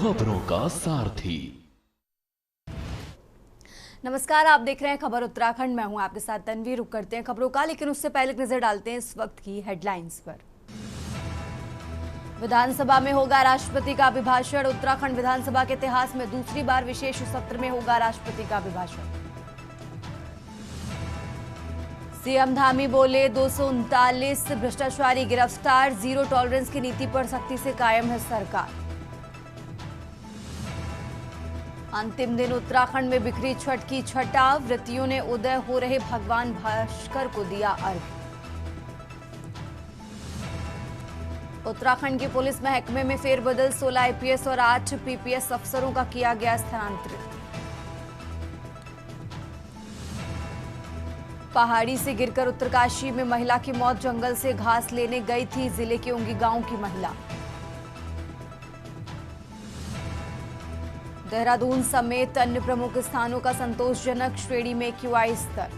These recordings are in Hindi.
खबरों का सारथी। नमस्कार, आप देख रहे हैं खबर उत्तराखंड। मैं हूं आपके साथ तन्वी। रुक करते हैं खबरों का, लेकिन उससे पहले एक नजर डालते हैं इस वक्त की हेडलाइंस पर। विधानसभा में होगा राष्ट्रपति का अभिभाषण। उत्तराखंड विधानसभा के इतिहास में दूसरी बार विशेष सत्र में होगा राष्ट्रपति का अभिभाषण। सीएम धामी बोले 239 भ्रष्टाचारी गिरफ्तार। जीरो टॉलरेंस की नीति पर सख्ती से कायम है सरकार। अंतिम दिन उत्तराखंड में बिखरी छठ की छटा। व्रतियों ने उदय हो रहे भगवान भास्कर को दिया अर्घ्य। उत्तराखंड के पुलिस महकमे में फेरबदल। 16 आईपीएस और 8 पीपीएस अफसरों का किया गया स्थानांतरित। पहाड़ी से गिरकर उत्तरकाशी में महिला की मौत। जंगल से घास लेने गई थी जिले के उंगी गांव की महिला। देहरादून समेत अन्य प्रमुख स्थानों का संतोषजनक श्रेणी में क्यूआई स्तर।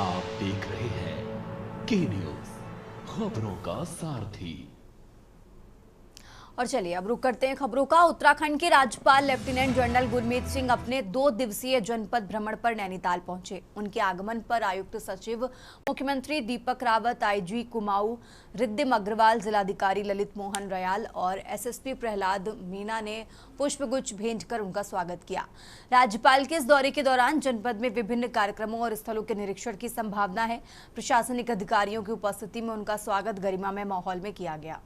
आप देख रहे हैं के न्यूज, खबरों का सारथी। और चलिए अब रुक करते हैं खबरों का। उत्तराखंड के राज्यपाल लेफ्टिनेंट जनरल गुरमीत सिंह अपने 2 दिवसीय जनपद भ्रमण पर नैनीताल पहुंचे। उनके आगमन पर आयुक्त सचिव, मुख्यमंत्री दीपक रावत, आईजी कुमाऊं, रिद्धिम अग्रवाल, जिलाधिकारी ललित मोहन रयाल और एसएसपी प्रहलाद मीना ने पुष्पगुच्छ भेंट कर उनका स्वागत किया। राज्यपाल के इस दौरे के दौरान जनपद में विभिन्न कार्यक्रमों और स्थलों के निरीक्षण की संभावना है। प्रशासनिक अधिकारियों की उपस्थिति में उनका स्वागत गरिमामय माहौल में किया गया।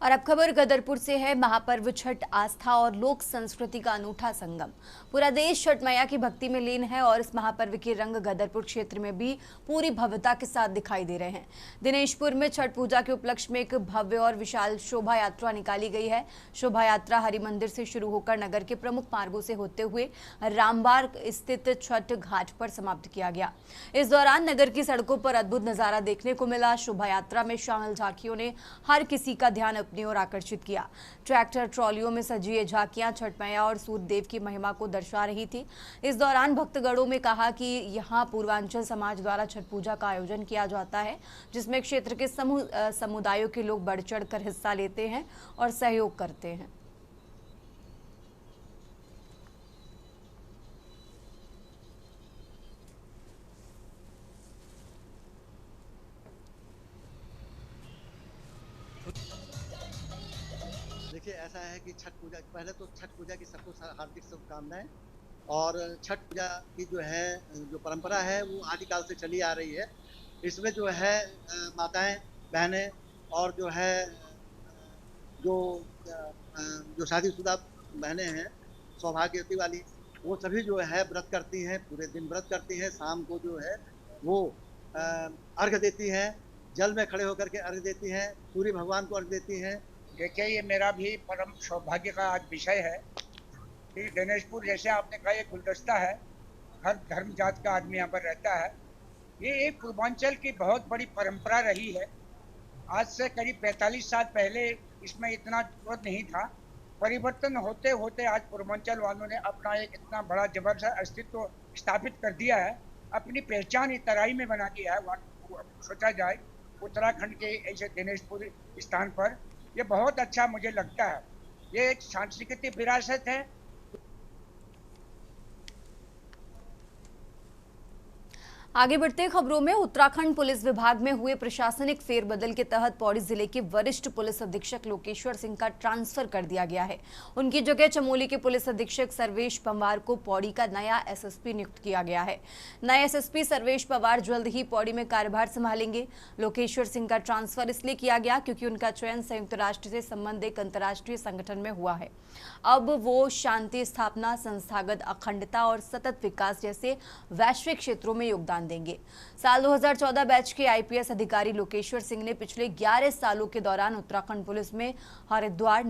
और अब खबर गदरपुर से है। महापर्व छठ आस्था और लोक संस्कृति का अनूठा संगम। पूरा देश छठ मैया की भक्ति में लीन है और इस महापर्व के रंग गदरपुर क्षेत्र में भी पूरी भव्यता के साथ दिखाई दे रहे हैं। दिनेशपुर में छठ पूजा के उपलक्ष्य में एक भव्य और विशाल शोभा यात्रा निकाली गई है। शोभा यात्रा हरि मंदिर से शुरू होकर नगर के प्रमुख मार्गों से होते हुए रामबाग स्थित छठ घाट पर समाप्त किया गया। इस दौरान नगर की सड़कों पर अद्भुत नजारा देखने को मिला। शोभा यात्रा में शामिल झांकियों ने हर किसी का ध्यान अपनी ओर आकर्षित किया। ट्रैक्टर ट्रॉलियों में सजी ये झांकियां छठ मैया और सूर्य देव की महिमा को दर्शा रही थी। इस दौरान भक्तगणों में कहा कि यहां पूर्वांचल समाज द्वारा छठ पूजा का आयोजन किया जाता है, जिसमें क्षेत्र के समुदायों के लोग बढ़ चढ़ कर हिस्सा लेते हैं और सहयोग करते हैं। देखिए, ऐसा है कि छठ पूजा, पहले तो छठ पूजा की सबको हार्दिक शुभकामनाएं। और छठ पूजा की जो परंपरा है वो आदिकाल से चली आ रही है। इसमें जो है माताएं, बहनें और जो है जो जो शादीशुदा बहनें हैं, सौभाग्यवती वाली, वो सभी जो है व्रत करती हैं, पूरे दिन व्रत करती हैं। शाम को जो है वो अर्घ्य देती हैं, जल में खड़े होकर के अर्घ्य देती हैं, सूर्य भगवान को अर्घ्य देती हैं। देखिए, ये मेरा भी परम सौभाग्य का आज विषय है कि दिनेशपुर, जैसे आपने कहा, ये गुलदस्ता है, हर धर्म जात का आदमी यहाँ पर रहता है। ये एक पूर्वांचल की बहुत बड़ी परंपरा रही है। आज से करीब 45 साल पहले इसमें इतना जरूरत नहीं था। परिवर्तन होते होते आज पूर्वांचल वालों ने अपना एक इतना बड़ा जबरदस्त अस्तित्व स्थापित कर दिया है, अपनी पहचान इस तराई में बना दिया है। सोचा जाए उत्तराखंड के ऐसे दिनेशपुर स्थान पर, ये बहुत अच्छा मुझे लगता है। ये एक सांस्कृतिक विरासत है। आगे बढ़ते खबरों में उत्तराखंड पुलिस विभाग में हुए प्रशासनिक फेरबदल के तहत पौड़ी जिले के वरिष्ठ पुलिस अधीक्षक लोकेश्वर सिंह का ट्रांसफर कर दिया गया है। उनकी जगह चमोली के पुलिस अधीक्षक सर्वेश पंवार को पौड़ी का नया एसएसपी नियुक्त किया गया है। नए एसएसपी सर्वेश पंवार जल्द ही पौड़ी में कार्यभार संभालेंगे। लोकेश्वर सिंह का ट्रांसफर इसलिए किया गया क्योंकि उनका चयन संयुक्त राष्ट्र से संबंध एक अंतर्राष्ट्रीय संगठन में हुआ है। अब वो शांति स्थापना, संस्थागत अखंडता और सतत विकास जैसे वैश्विक क्षेत्रों में योगदान देंगे। साल 2014 बैच के आईपीएस अधिकारी लोकेश्वर सिंह ने पिछले 11 सालों के दौरान उत्तराखंड पुलिस में हरिद्वार,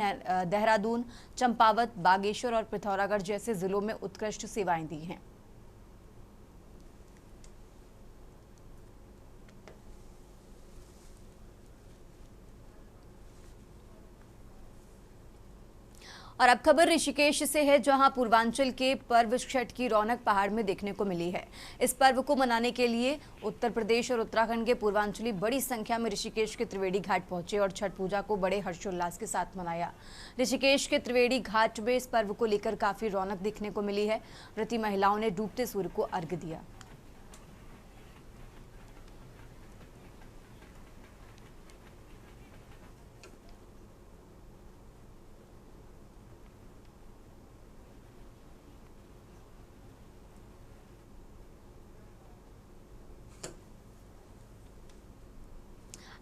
देहरादून, चंपावत, बागेश्वर और पिथौरागढ़ जैसे जिलों में उत्कृष्ट सेवाएं दी हैं। और अब खबर ऋषिकेश से है, जहां पूर्वांचल के पर्व छठ की रौनक पहाड़ में देखने को मिली है। इस पर्व को मनाने के लिए उत्तर प्रदेश और उत्तराखंड के पूर्वांचली बड़ी संख्या में ऋषिकेश के त्रिवेणी घाट पहुंचे और छठ पूजा को बड़े हर्षोल्लास के साथ मनाया। ऋषिकेश के त्रिवेणी घाट में इस पर्व को लेकर काफी रौनक देखने को मिली है। व्रती महिलाओं ने डूबते सूर्य को अर्घ्य दिया।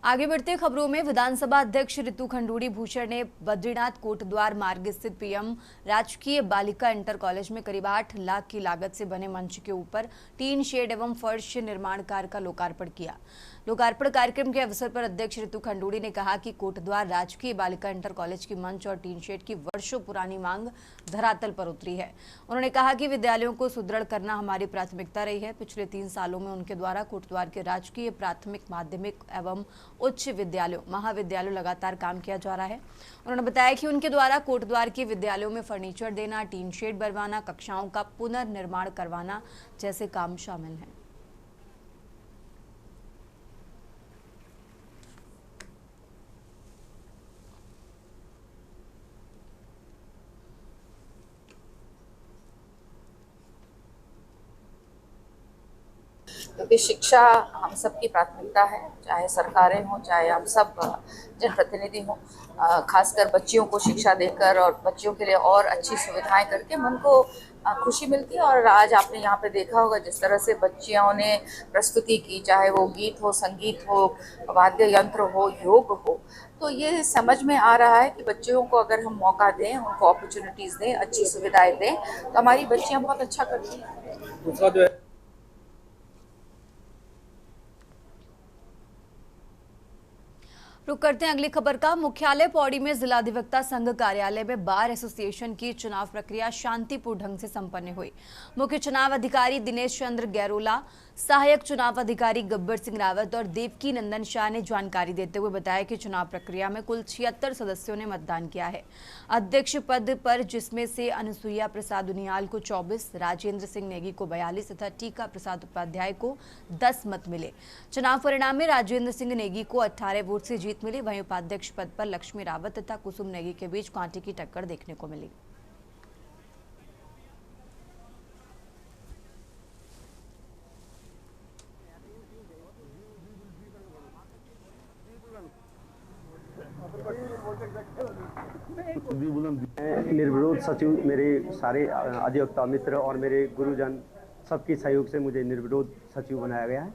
आगे बढ़ते खबरों में विधानसभा अध्यक्ष रितु खंडूड़ी भूषण ने बद्रीनाथ कोटद्वार मार्ग स्थित पीएम राजकीय बालिका इंटर कॉलेज में करीब 8 लाख की लागत से बने मंच के ऊपर टीन शेड एवं फर्श निर्माण कार्य का लोकार्पण किया। लोकार्पण कार्यक्रम के अवसर पर अध्यक्ष रितु खंडूड़ी ने कहा कि कोटद्वार राजकीय बालिका इंटर कॉलेज की मंच और टीन शेड की वर्षों पुरानी मांग धरातल पर उतरी है। उन्होंने कहा कि विद्यालयों को सुदृढ़ करना हमारी प्राथमिकता रही है। पिछले 3 सालों में उनके द्वारा कोटद्वार के राजकीय प्राथमिक, माध्यमिक एवं उच्च विद्यालयों, महाविद्यालयों लगातार काम किया जा रहा है। उन्होंने बताया कि उनके द्वारा कोटद्वार के विद्यालयों में फर्नीचर देना, टीन शेड बनवाना, कक्षाओं का पुनर्निर्माण करवाना जैसे काम शामिल हैं। क्योंकि शिक्षा हम सबकी प्राथमिकता है, चाहे सरकारें हों, चाहे हम सब जनप्रतिनिधि हों। खासकर बच्चियों को शिक्षा देकर और बच्चियों के लिए और अच्छी सुविधाएं करके मन को खुशी मिलती है। और आज आपने यहाँ पे देखा होगा जिस तरह से बच्चियों ने प्रस्तुति की, चाहे वो गीत हो, संगीत हो, वाद्य यंत्र हो, योग हो, तो ये समझ में आ रहा है कि बच्चियों को अगर हम मौका दें, उनको अपॉर्चुनिटीज़ दें, अच्छी सुविधाएं दें, तो हमारी बच्चियाँ बहुत अच्छा करती हैं। दूसरा जो है रुक करते हैं अगली खबर का। मुख्यालय पौड़ी में जिला अधिवक्ता संघ कार्यालय में बार एसोसिएशन की चुनाव प्रक्रिया शांतिपूर्ण ढंग से संपन्न हुई। मुख्य चुनाव अधिकारी दिनेश चंद्र गैरोला, सहायक चुनाव अधिकारी गब्बर सिंह रावत और देवकी नंदन शाह ने जानकारी देते हुए बताया कि चुनाव प्रक्रिया में कुल 76 सदस्यों ने मतदान किया है। अध्यक्ष पद पर जिसमें से अनुसुईया प्रसाद उनियाल को 24, राजेंद्र सिंह नेगी को 42 तथा टीका प्रसाद उपाध्याय को 10 मत मिले। चुनाव परिणाम में राजेंद्र सिंह नेगी को 18 वोट से जीत मिली। वहीं उपाध्यक्ष पद पर लक्ष्मी रावत तथा कुसुम नेगी के बीच कांटे की टक्कर देखने को मिली। निर्विरोध सचिव मेरे सारे अधिवक्ता मित्र और मेरे गुरुजन सबके सहयोग से मुझे निर्विरोध सचिव बनाया गया है।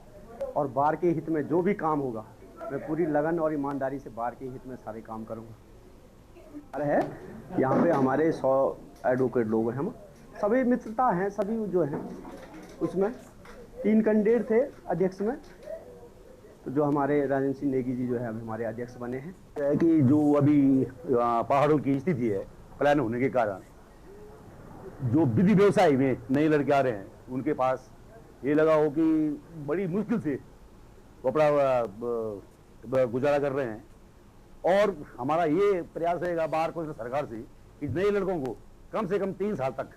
और बार के हित में जो भी काम होगा मैं पूरी लगन और ईमानदारी से बार के हित में सारे काम करूँगा। है यहाँ पे हमारे 100 एडवोकेट लोग हैं, हम सभी मित्रता हैं, सभी जो हैं उसमें 3 कैंडिडेट थे अध्यक्ष में, तो जो हमारे राजेंद्र सिंह नेगी जी जो है अभी हमारे अध्यक्ष बने हैं। कि जो अभी पहाड़ों की स्थिति है प्लान होने के कारण जो विधि व्यवसाय में नए लड़के आ रहे हैं उनके पास ये लगा हो कि बड़ी मुश्किल से वो अपना गुजारा कर रहे हैं। और हमारा ये प्रयास रहेगा बार को सरकार से कि नए लड़कों को कम से कम 3 साल तक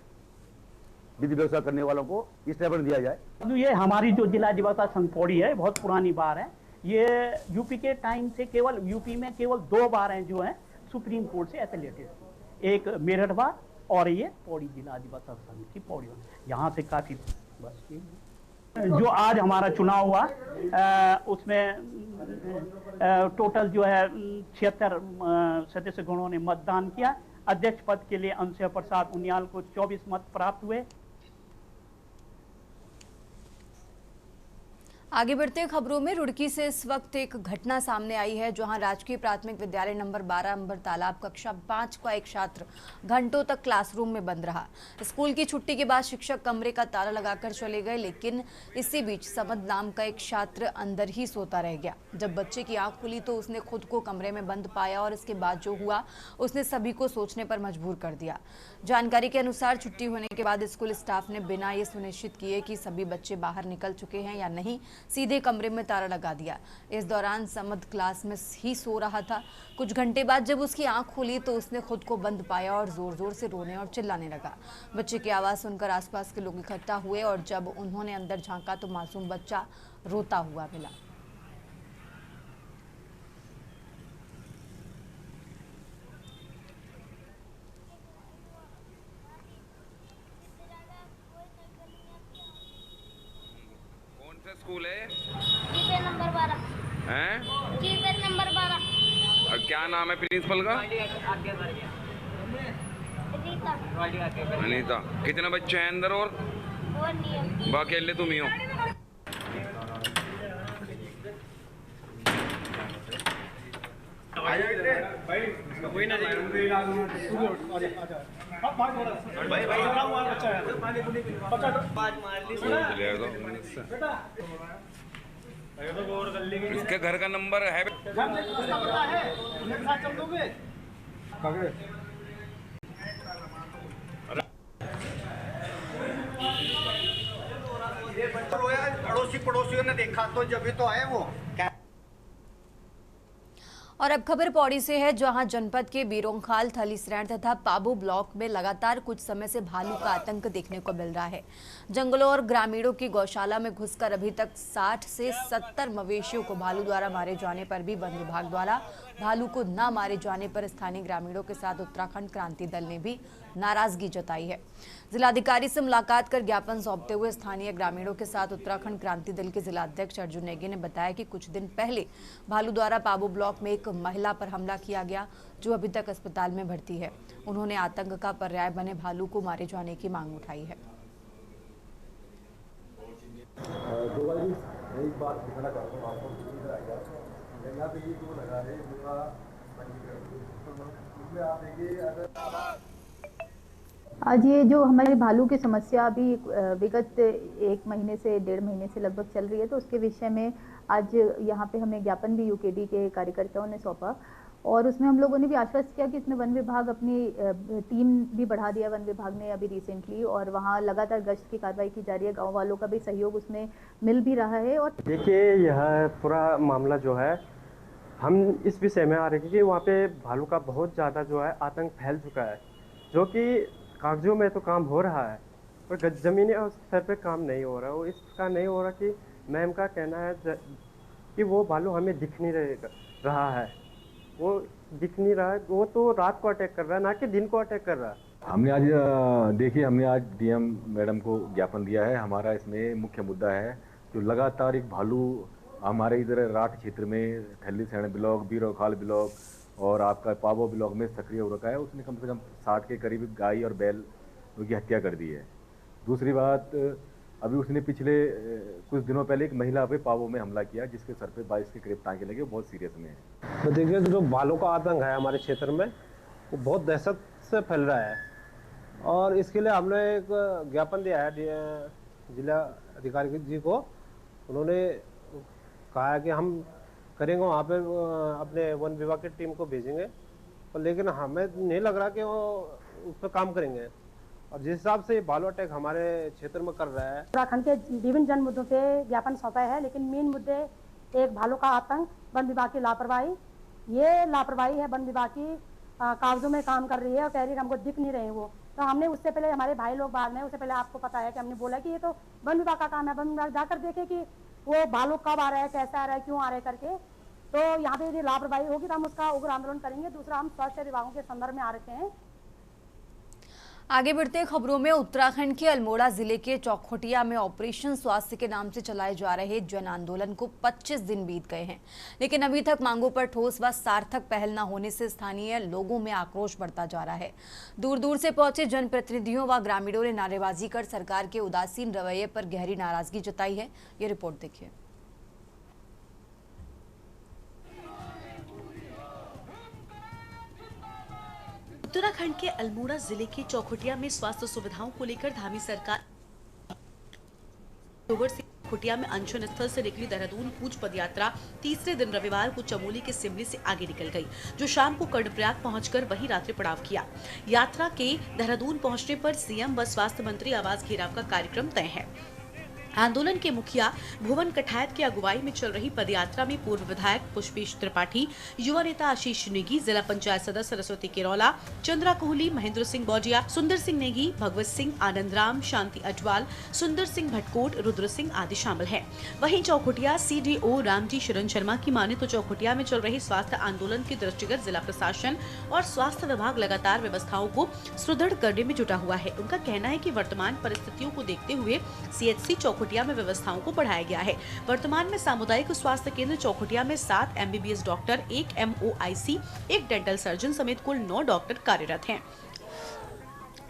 विधि व्यवसाय करने वालों को स्टेपन दिया जाए। ये हमारी जो जिला अधिवक्ता संघ पौड़ी है बहुत पुरानी बार है। ये यूपी के टाइम से केवल यूपी में केवल 2 बार हैं जो हैं सुप्रीम कोर्ट से एफिलिएटेड, एक मेरठ बार और ये पौड़ी जिला अधिवक्ता संघ की पौड़ी। यहाँ से काफी बस जो आज हमारा चुनाव हुआ उसमें टोटल जो है 76 सदस्यगणों ने मतदान किया। अध्यक्ष पद के लिए अंशय प्रसाद उनियाल को 24 मत प्राप्त हुए। आगे बढ़ते हैं खबरों में। रुड़की से इस वक्त एक घटना सामने आई है जहां राजकीय प्राथमिक विद्यालय नंबर 12 अंबर तालाब कक्षा 5 का एक छात्र घंटों तक क्लासरूम में बंद रहा। स्कूल की छुट्टी के बाद शिक्षक कमरे का ताला लगाकर चले गए, लेकिन इसी बीच समद नाम का एक छात्र अंदर ही सोता रह गया। जब बच्चे की आंख खुली तो उसने खुद को कमरे में बंद पाया और इसके बाद जो हुआ उसने सभी को सोचने पर मजबूर कर दिया। जानकारी के अनुसार छुट्टी होने के बाद स्कूल स्टाफ ने बिना ये सुनिश्चित किए कि सभी बच्चे बाहर निकल चुके हैं या नहीं सीधे कमरे में ताला लगा दिया। इस दौरान समद क्लास में ही सो रहा था। कुछ घंटे बाद जब उसकी आंख खुली तो उसने खुद को बंद पाया और जोर जोर से रोने और चिल्लाने लगा। बच्चे की आवाज़ सुनकर आसपास के लोग इकट्ठा हुए और जब उन्होंने अंदर झांका तो मासूम बच्चा रोता हुआ मिला। स्कूल है जीपे नंबर 12 हैं? जीपे नंबर 12। और क्या नाम है प्रिंसिपल का? रीता। अनीता। कितने बच्चे हैं अंदर और नहीं है। बाकी अकेले तुम ही हो? इसके घर का नंबर है? पड़ोसियों ने देखा तो जब भी तो आए वो। और अब खबर पौड़ी से है जहां जनपद के बीरोंखाल थलीसरैण तथा पाबू ब्लॉक में लगातार कुछ समय से भालू का आतंक देखने को मिल रहा है। जंगलों और ग्रामीणों की गौशाला में घुसकर अभी तक 60 से 70 मवेशियों को भालू द्वारा मारे जाने पर भी वन विभाग द्वारा भालू को न मारे जाने पर स्थानीय ग्रामीणों के साथ उत्तराखंड क्रांति दल ने भी नाराजगी जताई है। जिलाधिकारी से मुलाकात कर ज्ञापन सौंपते हुए स्थानीय ग्रामीणों के साथ उत्तराखंड क्रांति दल के जिलाध्यक्ष अर्जुन नेगी ने बताया कि कुछ दिन पहले भालू द्वारा पाबू ब्लॉक में एक महिला पर हमला किया गया जो अभी तक अस्पताल में भर्ती है। उन्होंने आतंक का पर्याय बने भालू को मारे जाने की मांग उठाई है। एक बात दिखाना चाहता हूँ आपको, यहाँ पे ये जो लगा है इसमें आप देखिए अगर आज ये जो हमारे भालू की समस्या अभी विगत 1 महीने से 1.5 महीने से लगभग चल रही है, तो उसके विषय में आज यहाँ पे हमें ज्ञापन भी यूकेडी के कार्यकर्ताओं ने सौंपा और उसमें हम लोगों ने भी आश्वस्त किया कि इसमें वन विभाग अपनी टीम भी बढ़ा दिया वन विभाग ने अभी रिसेंटली, और वहाँ लगातार गश्त की कार्रवाई की जा रही है। गाँव वालों का भी सहयोग उसमें मिल भी रहा है। और देखिए यह पूरा मामला जो है हम इस विषय में आ रहे हैं कि वहाँ पे भालू का बहुत ज़्यादा जो है आतंक फैल चुका है, जो कि कागजों में तो काम हो रहा है पर ज़मीनी स्तर पे काम नहीं हो रहा। वो इस प्रकार नहीं हो रहा कि मैम का कहना है कि वो भालू हमें दिख नहीं रहा है, वो दिख नहीं रहा है, वो तो रात को अटैक कर रहा है ना कि दिन को अटैक कर रहा है। हमने आज डीएम मैडम को ज्ञापन दिया है। हमारा इसमें मुख्य मुद्दा है जो लगातार एक भालू हमारे इधर राठ क्षेत्र में थलीसरैण ब्लॉक, बीरोखाल ब्लॉक और आपका पाबो ब्लॉक में सक्रिय हो रखा है। उसने कम से कम 60 के करीब गाय और बैल की हत्या कर दी है। दूसरी बात, अभी उसने पिछले कुछ दिनों पहले एक महिला पे पाबो में हमला किया जिसके सर पे 22 के करीब टाँके लगे, बहुत सीरियस में है। तो देखिए जो भालू का आतंक है हमारे क्षेत्र में वो बहुत दहशत से फैल रहा है और इसके लिए हमने एक ज्ञापन दिया है जिला अधिकारी जी को। उन्होंने कहा है कि हम करेंगे, वहाँ पे अपने वन विभाग की टीम को भेजेंगे, और लेकिन हमें नहीं लग रहा कि वो उस पर काम करेंगे। और जिस हिसाब से भालू अटैक हमारे क्षेत्र में कर रहा है, उत्तराखंड के विभिन्न जन मुद्दों पे ज्ञापन सौंपा है, लेकिन मेन मुद्दे एक भालू का आतंक, वन विभाग की लापरवाही। ये लापरवाही है वन विभाग की, कागजों में काम कर रही है और कह रही है हमको दिख नहीं रहे वो। तो हमने उससे पहले हमारे भाई लोग बाद में, उससे पहले आपको पता है कि हमने बोला कि ये तो वन विभाग का काम है, वन विभाग जाकर देखे कि वो भालू कब आ रहा है, कैसे आ रहा है, क्यों आ रहा है करके। तो यहाँ पे यदि लापरवाही होगी तो हम उसका उग्र आंदोलन करेंगे। दूसरा, हम स्वास्थ्य विभागों के संदर्भ में आ रखे हैं। आगे बढ़ते खबरों में उत्तराखंड के अल्मोड़ा जिले के चौखुटिया में ऑपरेशन स्वास्थ्य के नाम से चलाए जा रहे जन आंदोलन को 25 दिन बीत गए हैं, लेकिन अभी तक मांगों पर ठोस व सार्थक पहल न होने से स्थानीय लोगों में आक्रोश बढ़ता जा रहा है। दूर दूर से पहुंचे जनप्रतिनिधियों व ग्रामीणों ने नारेबाजी कर सरकार के उदासीन रवैये पर गहरी नाराजगी जताई है। ये रिपोर्ट देखिए। उत्तराखंड के अल्मोड़ा जिले के चौखुटिया में स्वास्थ्य सुविधाओं को लेकर धामी सरकार अक्टूबर से चौखुटिया में अनशन स्थल से निकली देहरादून कूच पदयात्रा तीसरे दिन रविवार को चमोली के सिमरी से आगे निकल गई, जो शाम को कर्णप्रयाग पहुंचकर वहीं रात्रि पड़ाव किया। यात्रा के देहरादून पहुंचने पर सीएम व स्वास्थ्य मंत्री आवास घेराव का कार्यक्रम तय है। आंदोलन के मुखिया भुवन कठायत की अगुवाई में चल रही पदयात्रा में पूर्व विधायक पुष्पेश त्रिपाठी, युवा नेता आशीष नेगी, जिला पंचायत सदस्य सरस्वती केरौला, चंद्रा कोहली, महेंद्र सिंह बौजिया, सुंदर सिंह नेगी, भगवत सिंह, आनंद राम, शांति अटवाल, सुंदर सिंह भटकोट, रुद्र सिंह आदि शामिल हैं। वहीं चौखुटिया सीडीओ रामजी शरण शर्मा की माने तो चौखुटिया में चल रही स्वास्थ्य आंदोलन के दृष्टिगत जिला प्रशासन और स्वास्थ्य विभाग लगातार व्यवस्थाओं को सुदृढ़ करने में जुटा हुआ है। उनका कहना है कि वर्तमान परिस्थितियों को देखते हुए सीएचसी चौखुटिया में व्यवस्थाओं को बढ़ाया गया है। वर्तमान में सामुदायिक स्वास्थ्य केंद्र चौखुटिया में 7 MBBS doctor, 1 MOIC, 1 dental surgeon समेत कुल 9 डॉक्टर कार्यरत हैं।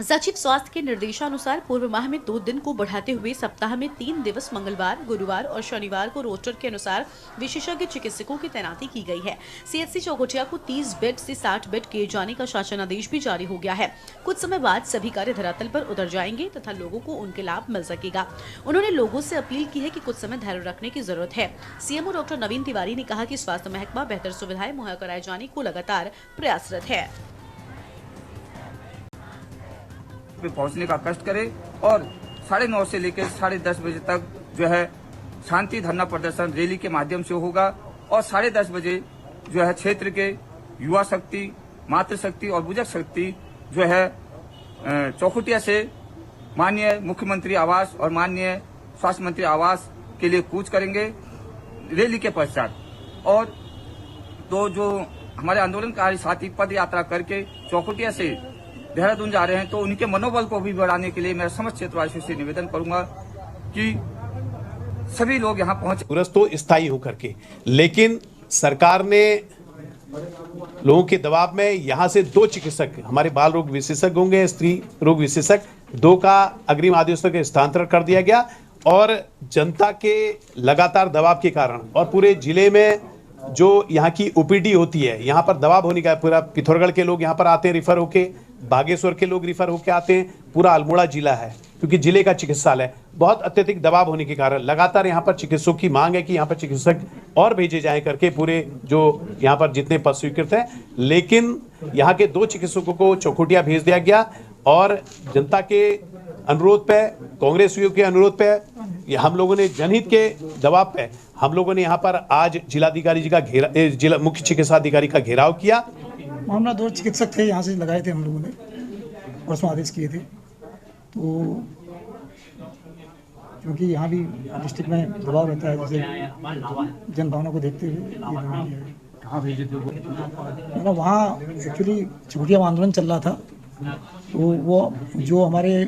सचिव स्वास्थ्य के निर्देशानुसार पूर्व माह में 2 दिन को बढ़ाते हुए सप्ताह में 3 दिवस मंगलवार, गुरुवार और शनिवार को रोस्टर के अनुसार विशेषज्ञ चिकित्सकों की तैनाती की गई है। सीएचसी चौखुटिया को 30 बेड से 60 बेड किए जाने का शासनादेश भी जारी हो गया है। कुछ समय बाद सभी कार्य धरातल पर उतर जाएंगे तथा लोगों को उनके लाभ मिल सकेगा। उन्होंने लोगों से अपील की है कि कुछ समय धैर्य रखने की जरूरत है। सीएमओ डॉक्टर नवीन तिवारी ने कहा कि स्वास्थ्य महकमा बेहतर सुविधाएं मुहैया कराए जाने को लगातार प्रयासरत है। पे पहुंचने का कष्ट करे और 9:30 से लेकर 10:30 बजे तक जो है शांति धरना प्रदर्शन रैली के माध्यम से होगा और 10:30 बजे जो है क्षेत्र के युवा शक्ति, मातृशक्ति और बुजुर्ग शक्ति जो है चौखुटिया से माननीय मुख्यमंत्री आवास और माननीय स्वास्थ्य मंत्री आवास के लिए कूच करेंगे रैली के पश्चात। और तो जो हमारे आंदोलनकारी साथी पद यात्रा करके चौखुटिया से देहरादून जा रहे हैं, तो उनके मनोबल को भी बढ़ाने के लिए मैं समस्त क्षेत्रवासियों से निवेदन करूंगा कि सभी लोग यहां पहुंचे। दूरस्थ तो स्थायी होकर के, लेकिन सरकार ने लोगों के दबाव में यहां से 2 चिकित्सक, हमारे बाल रोग विशेषज्ञ होंगे, स्त्री रोग विशेषज्ञ, 2 का अग्रिम आदेश तक स्थानांतरण कर दिया गया। और जनता के लगातार दबाव के कारण और पूरे जिले में जो यहाँ की ओपीडी होती है, यहाँ पर दबाव होने का, पूरा पिथौरागढ़ के लोग यहाँ पर आते हैं रिफर होके, बागेश्वर के लोग रिफर होके आते हैं, पूरा अल्मोड़ा जिला है क्योंकि जिले का चिकित्सालय, बहुत अत्यधिक दबाव होने के कारण लगातार यहाँ पर चिकित्सकों की मांग है कि यहाँ पर चिकित्सक और भेजे जाएं करके, पूरे जो यहाँ पर जितने पद स्वीकृत हैं। लेकिन यहाँ के 2 चिकित्सकों को चौखुटिया भेज दिया गया और जनता के अनुरोध पे, कांग्रेसियों के अनुरोध पे, हम लोगों ने जनहित के दबाव पे हम लोगों ने यहाँ पर आज जिलाधिकारी जी का जिला मुख्य चिकित्सा अधिकारी का घेराव किया। मामला 2 चिकित्सक थे, यहाँ से लगाए थे हम लोगों ने, परसों आदेश किए थे। तो क्योंकि यहाँ भी डिस्ट्रिक्ट में दबाव रहता है, जैसे जनभावना को देखते हुए कहाँ भेजे थे वहाँ एक्चुअली चौखुटिया में आंदोलन चल रहा था, तो वो जो हमारे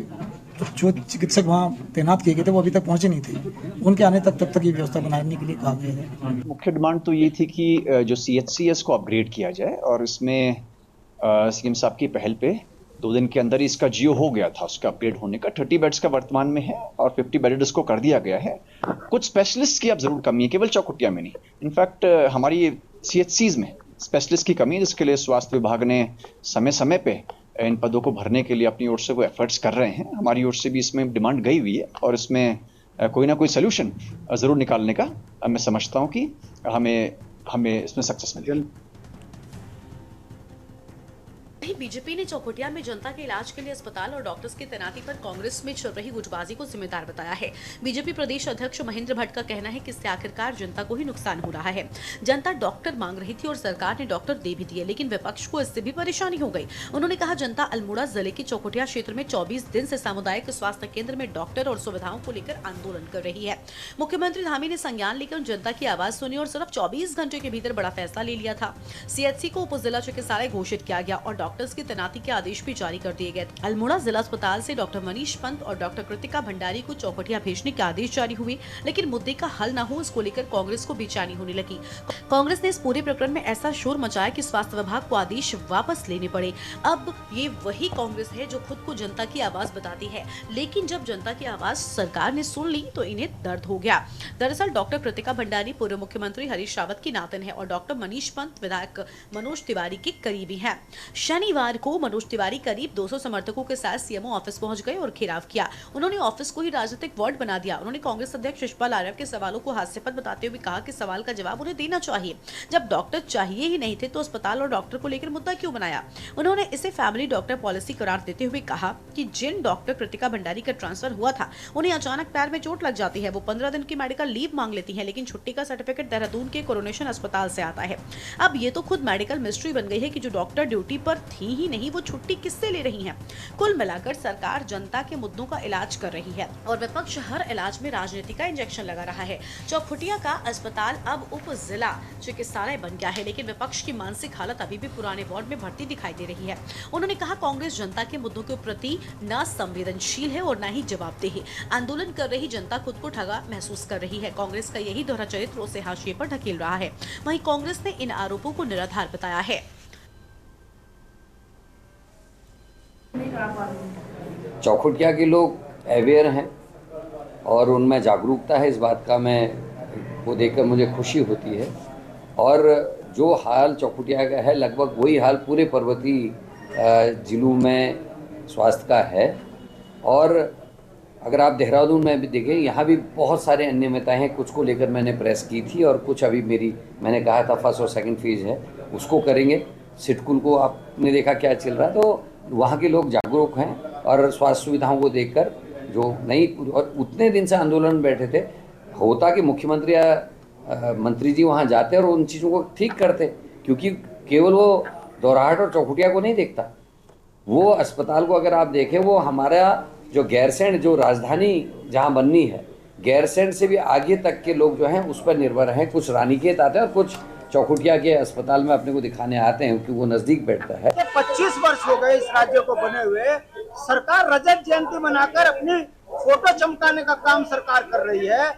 जो चिकित्सक वहाँ तैनात किए गए थे वो अभी तक पहुँचे नहीं थे। उनके आने तक तब तक ये व्यवस्था बनाने के लिए कहा गया है। मुख्य डिमांड तो ये थी कि जो CHCS को अपग्रेड किया जाए और इसमें सीएम साहब की पहल पे 2 दिन के अंदर ही इसका जियो हो गया था, उसका अपग्रेड होने का। 30 बेड्स का वर्तमान में है और 50 बेडेड इसको कर दिया गया है। कुछ स्पेशलिस्ट की अब जरूर कमी है, केवल चौखुटिया में नहीं, इनफैक्ट हमारी CHCs में स्पेशलिस्ट की कमी है, जिसके लिए स्वास्थ्य विभाग ने समय समय पे इन पदों को भरने के लिए अपनी ओर से वो एफर्ट्स कर रहे हैं। हमारी ओर से भी इसमें डिमांड गई हुई है और इसमें कोई ना कोई सोल्यूशन ज़रूर निकालने का मैं समझता हूं कि हमें इसमें सक्सेस मिलेगी। बीजेपी ने चौखुटिया में जनता के इलाज के लिए अस्पताल और डॉक्टर्स की तैनाती पर कांग्रेस में चल रही गुटबाजी को जिम्मेदार बताया है। बीजेपी प्रदेश अध्यक्ष महेंद्र भट्ट का कहना है कि इससे आखिरकार जनता को ही नुकसान हो रहा है। जनता डॉक्टर मांग रही थी और सरकार ने डॉक्टर दे भी दिए, लेकिन विपक्ष को इससे भी परेशानी हो गई। उन्होंने कहा, जनता अल्मोड़ा जिले के चौखुटिया क्षेत्र में 24 दिन से सामुदायिक स्वास्थ्य केंद्र में डॉक्टर और सुविधाओं को लेकर आंदोलन कर रही है। मुख्यमंत्री धामी ने संज्ञान लेकर जनता की आवाज सुनी और सिर्फ 24 घंटे के भीतर बड़ा फैसला ले लिया था। CHC को उप जिला चिकित्सालय घोषित किया गया और डॉक्टर डॉक्टर्स की तैनाती के आदेश भी जारी कर दिए गए। अल्मोड़ा जिला अस्पताल से डॉक्टर मनीष पंत और डॉक्टर कृतिका भंडारी को चौखुटिया भेजने के आदेश जारी हुए, लेकिन मुद्दे का हल न हो इसको लेकर कांग्रेस को बेचैनी होने लगी। कांग्रेस ने इस पूरे प्रकरण में ऐसा शोर मचाया कि स्वास्थ्य विभाग को आदेश वापस लेने पड़े। अब ये वही कांग्रेस है जो खुद को जनता की आवाज बताती है, लेकिन जब जनता की आवाज सरकार ने सुन ली तो इन्हें दर्द हो गया। दरअसल डॉक्टर कृतिका भंडारी पूर्व मुख्यमंत्री हरीश रावत की नातन है और डॉक्टर मनीष पंत विधायक मनोज तिवारी के करीबी हैं। शनिवार को मनोज तिवारी करीब 200 समर्थकों के साथ सीएमओ ऑफिस पहुंच गए और घेराव किया। उन्होंने ऑफिस को ही राजनीतिक वार्ड बना दिया। उन्होंने कांग्रेस अध्यक्ष यशपाल आर्य के सवालों को हास्यास्पद बताते हुए कहा कि सवाल का जवाब उन्हें देना चाहिए। जब डॉक्टर चाहिए ही नहीं थे तो अस्पताल और डॉक्टर को लेकर मुद्दा क्यों बनाया। उन्होंने इसे फैमिली डॉक्टर पॉलिसी करार देते हुए कहा कि जिन डॉक्टर कृतिका भंडारी का ट्रांसफर हुआ था उन्हें अचानक पैर में चोट लग जाती है, वो 15 दिन की मेडिकल लीव मांग लेती है, लेकिन छुट्टी का सर्टिफिकेट देहरादून के कोरोनेशन अस्पताल से आता है। अब ये तो खुद मेडिकल मिस्ट्री बन गई है कि जो डॉक्टर ड्यूटी पर थी ही नहीं वो छुट्टी किससे ले रही है। कुल मिलाकर सरकार जनता के मुद्दों का इलाज कर रही है और विपक्ष हर इलाज में राजनीति का इंजेक्शन लगा रहा है। चौखुटिया का अस्पताल अब उप जिला चिकित्सालय बन गया है, लेकिन विपक्ष की मानसिक हालत अभी भी पुराने वार्ड में भर्ती दिखाई दे रही है। उन्होंने कहा कांग्रेस जनता के मुद्दों के प्रति न संवेदनशील है और न ही जवाबदेह। आंदोलन कर रही जनता खुद को ठगा महसूस कर रही है। कांग्रेस का यही दोहरा चरित्र उसे हाशिए पर ढकेल रहा है। वहीं कांग्रेस ने इन आरोपों को निराधार बताया है। चौखुटिया के लोग अवेयर हैं और उनमें जागरूकता है, इस बात का मैं वो देखकर मुझे खुशी होती है। और जो हाल चौखुटिया का है लगभग वही हाल पूरे पर्वतीय जिलों में स्वास्थ्य का है। और अगर आप देहरादून में भी देखें, यहाँ भी बहुत सारे अनियमितताएं हैं। कुछ को लेकर मैंने प्रेस की थी और कुछ अभी मैंने कहा था फर्स्ट और सेकंड फेज है उसको करेंगे। सिटकुल को आपने देखा क्या चल रहा है, तो वहाँ के लोग जागरूक हैं और स्वास्थ्य सुविधाओं को देखकर जो नई और उतने दिन से आंदोलन बैठे थे, होता कि मुख्यमंत्री या मंत्री जी वहाँ जाते और उन चीज़ों को ठीक करते, क्योंकि केवल वो दोराहट और चौखुटिया को नहीं देखता। वो अस्पताल को अगर आप देखें, वो हमारा जो गैरसैंण जो राजधानी जहाँ बननी है, गैरसैंण से भी आगे तक के लोग जो हैं उस पर निर्भर हैं। कुछ रानीखेत आते हैं और कुछ चौखुटिया के अस्पताल में अपने को दिखाने आते हैं क्योंकि वो नजदीक बैठता है। 25 वर्ष हो गए इस राज्य को बने हुए। सरकार रजत जयंती मनाकर अपनी फोटो चमकाने का काम सरकार कर रही है।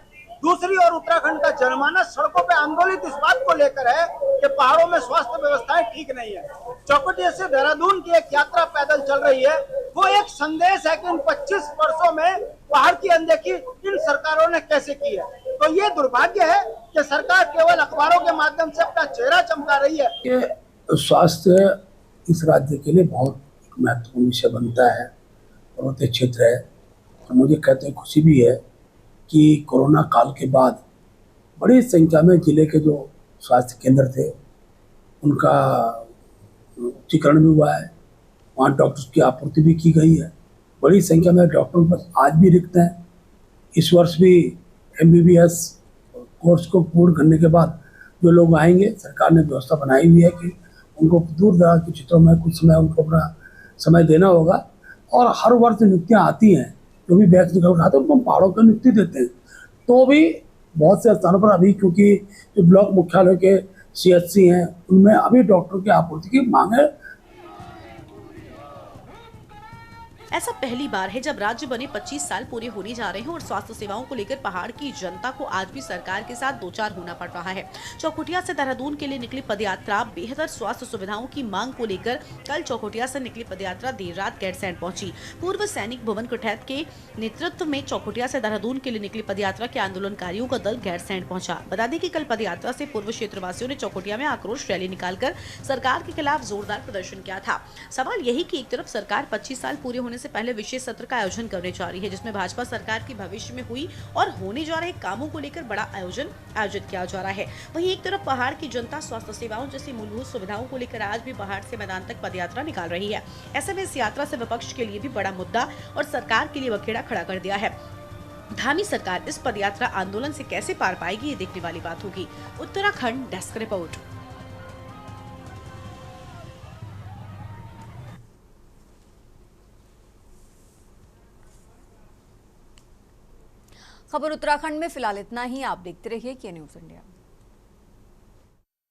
दूसरी ओर उत्तराखंड का जनमानस सड़कों पे आंदोलित इस बात को लेकर है कि पहाड़ों में स्वास्थ्य व्यवस्थाएं ठीक नहीं है। चौखुटिया से देहरादून की एक यात्रा पैदल चल रही है। वो एक संदेश है कि इन 25 वर्षों में पहाड़ की अनदेखी इन सरकारों ने कैसे की है। तो ये दुर्भाग्य है कि सरकार केवल अखबारों के माध्यम से अपना चेहरा चमका रही है। ये स्वास्थ्य इस राज्य के लिए बहुत महत्वपूर्ण विषय बनता है, पर्वतीय क्षेत्र है। और मुझे कहते हैं खुशी भी है कि कोरोना काल के बाद बड़ी संख्या में जिले के जो स्वास्थ्य केंद्र थे उनका उच्चीकरण भी हुआ है। वहाँ डॉक्टर्स की आपूर्ति भी की गई है। बड़ी संख्या में डॉक्टर बस आज भी रिक्त हैं। इस वर्ष भी MBBS कोर्स को पूर्ण करने के बाद जो लोग आएंगे, सरकार ने व्यवस्था बनाई हुई है कि उनको दूर दराज के क्षेत्रों में कुछ समय उनको अपना समय देना होगा। और हर वर्ष नियुक्तियाँ आती हैं, जो भी बैच निकल खाते हैं उनको हम पहाड़ों की नियुक्ति देते हैं। तो भी बहुत से स्थानों पर अभी क्योंकि जो ब्लॉक मुख्यालय के CHC हैं उनमें अभी डॉक्टर की आपूर्ति की मांग है। ऐसा पहली बार है जब राज्य बने 25 साल पूरे होने जा रहे हैं और स्वास्थ्य सेवाओं को लेकर पहाड़ की जनता को आज भी सरकार के साथ दो चार होना पड़ रहा है। चौखुटिया से देहरादून के लिए निकली पदयात्रा बेहतर स्वास्थ्य सुविधाओं की मांग को लेकर कल चौखुटिया से निकली पदयात्रा देर रात गैरसैंण पहुंची। पूर्व सैनिक भुवन कुठैत के नेतृत्व में चौखुटिया से देहरादून के लिए निकली पदयात्रा के आंदोलनकारियों का दल गैरसैंण पहुंचा। बता दें कि कल पदयात्रा से पूर्व क्षेत्रवासियों ने चौखुटिया में आक्रोश रैली निकालकर सरकार के खिलाफ जोरदार प्रदर्शन किया था। सवाल यही कि एक तरफ सरकार 25 साल पूरे होने से पहले विशेष सत्र का आयोजन करने जा रही है, जिसमें भाजपा सरकार की भविष्य में हुई और होने जा रहे कामों को लेकर बड़ा आयोजन आयोजित किया जा रहा है। वहीं एक तरफ पहाड़ की जनता स्वास्थ्य सेवाओं जैसी मूलभूत सुविधाओं को लेकर आज भी पहाड़ से मैदान तक पदयात्रा निकाल रही है। ऐसे में इस यात्रा से विपक्ष के लिए भी बड़ा मुद्दा और सरकार के लिए बखेड़ा खड़ा कर दिया है। धामी सरकार इस पदयात्रा आंदोलन से कैसे पार पाएगी, ये देखने वाली बात होगी। Uttarakhand desk report. खबर उत्तराखंड में फिलहाल इतना ही। आप देखते रहिए के न्यूज़ इंडिया।